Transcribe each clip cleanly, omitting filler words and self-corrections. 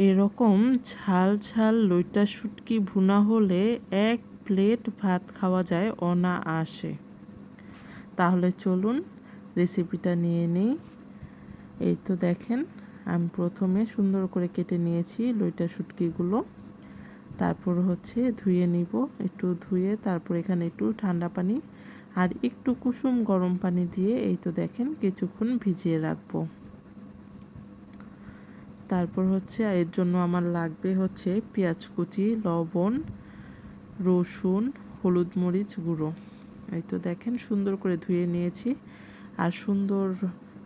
এরকম ঝাল ঝাল লইট্টা শুটকি ভুনা হলে 1 প্লেট ভাত খাওয়া যায় অনায়াসে। তাহলে চলুন রেসিপিটা নিয়ে নিই। এই তো দেখেন, আমি প্রথমে সুন্দর করে কেটে নিয়েছি লইট্টা শুটকিগুলো। তারপর হচ্ছে ধুয়ে নিব, একটু ধুয়ে তারপর এখানে একটু ঠান্ডা পানি আর একটু কুসুম গরম পানি দিয়ে এই তো দেখেন কিছুক্ষণ ভিজিয়ে রাখবো। তারপর হচ্ছে এর জন্য আমার লাগবে হচ্ছে পেঁয়াজ কুচি, লবণ, রসুন, হলুদ মরিচ গুঁড়ো। এই তো দেখেন সুন্দর করে ধুয়ে নিয়েছি। আর সুন্দর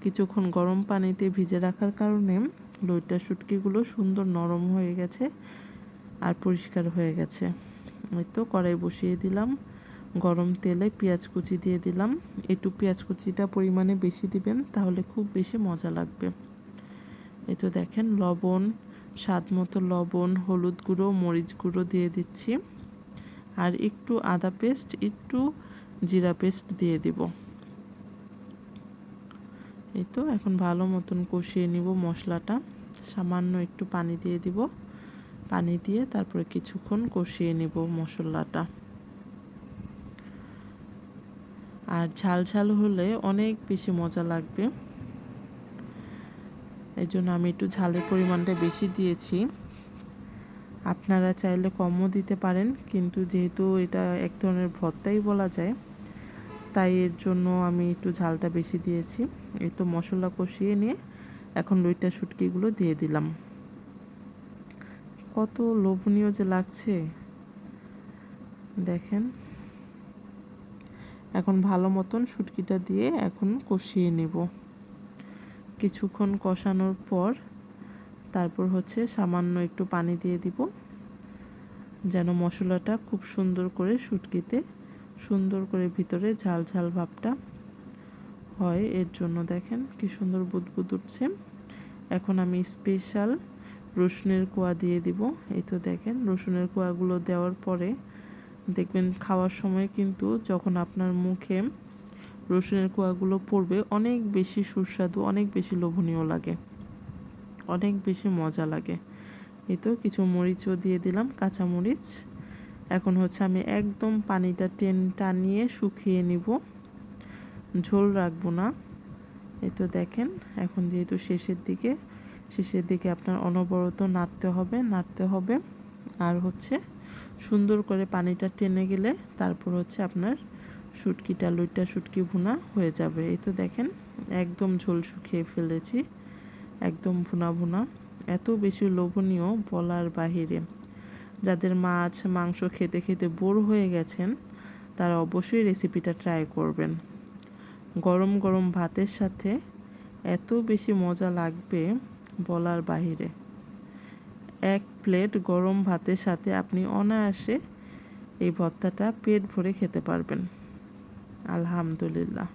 কিছুক্ষণ গরম পানিতে ভিজে রাখার কারণে লইট্টা শুটকিগুলো সুন্দর নরম হয়ে গেছে আর পরিষ্কার হয়ে গেছে। এই তো কড়াই বসিয়ে দিলাম, গরম তেলে পেঁয়াজ কুচি দিয়ে দিলাম। একটু পেঁয়াজ কুচিটা পরিমাণে বেশি দিবেন, তাহলে খুব বেশি মজা লাগবে। এই তো দেখেন লবণ, স্বাদ মতো লবণ, হলুদ গুঁড়ো, মরিচ গুঁড়ো দিয়ে দিচ্ছি। আর একটু আদা পেস্ট, একটু জিরা পেস্ট দিয়ে দিব। এই তো এখন ভালো মতন কষিয়ে নিব মশলাটা। সামান্য একটু পানি দিয়ে দিব, পানি দিয়ে তারপরে কিছুক্ষণ কষিয়ে নিব মশলাটা। আর ঝাল ঝাল হলে অনেক বেশি মজা লাগবে, এই জন্য আমি একটু ঝালের পরিমাণটা বেশি দিয়েছি। আপনারা চাইলে কমও দিতে পারেন, কিন্তু যেহেতু এটা এক ধরনের ভর্তাই বলা যায়, তাই এর জন্য আমি একটু ঝালটা বেশি দিয়েছি। এই তো মশলা কষিয়ে নিয়ে এখন লইট্টা শুটকিগুলো দিয়ে দিলাম। কত লোভনীয় যে লাগছে দেখেন। এখন ভালো মতন শুটকিটা দিয়ে এখন কষিয়ে নেব। কিছুক্ষণ কষানোর পর তারপর হচ্ছে সামান্য একটু পানি দিয়ে দিব, যেন মশলাটা খুব সুন্দর করে শুটকিতে সুন্দর করে ভিতরে ঝাল ঝাল ভাবটা হয়। এর জন্য দেখেন কি সুন্দর বুদবুদ উঠছে। এখন আমি স্পেশাল রসুনের কোয়া দিয়ে দিব। এই তো দেখেন রসুনের কোয়াগুলো দেওয়ার পরে দেখবেন খাওয়ার সময় কিন্তু যখন আপনার মুখে রসুনের কোয়াগুলো পড়বে অনেক বেশি সুস্বাদু, অনেক বেশি লোভনীয় লাগে, অনেক বেশি মজা লাগে। এই তো কিছু মরিচও দিয়ে দিলাম, কাঁচা মরিচ। এখন হচ্ছে আমি একদম পানিটা টানিয়ে শুকিয়ে নিব, ঝোল রাখবো না। এই তো দেখেন এখন যেহেতু শেষের দিকে আপনার অনবরত নাড়তে হবে। আর হচ্ছে সুন্দর করে পানিটা টেনে গেলে তারপর হচ্ছে আপনার লইট্টা শুটকি ভুনা হয়ে যাবে। এই তো দেখেন একদম ঝোল শুকিয়ে ফেলেছি, একদম ভুনা ভুনা, এত বেশি লোভনীয় বলার বাহিরে। যাদের মাছ মাংস খেতে খেতে বোর হয়ে গেছেন তারা অবশ্যই রেসিপিটা ট্রাই করবেন। গরম গরম ভাতের সাথে এত বেশি মজা লাগবে বলার বাহিরে। 1 প্লেট গরম ভাতের সাথে আপনি অনায়াসে এই ভর্তাটা পেট ভরে খেতে পারবেন। আলহামদুলিল্লাহ।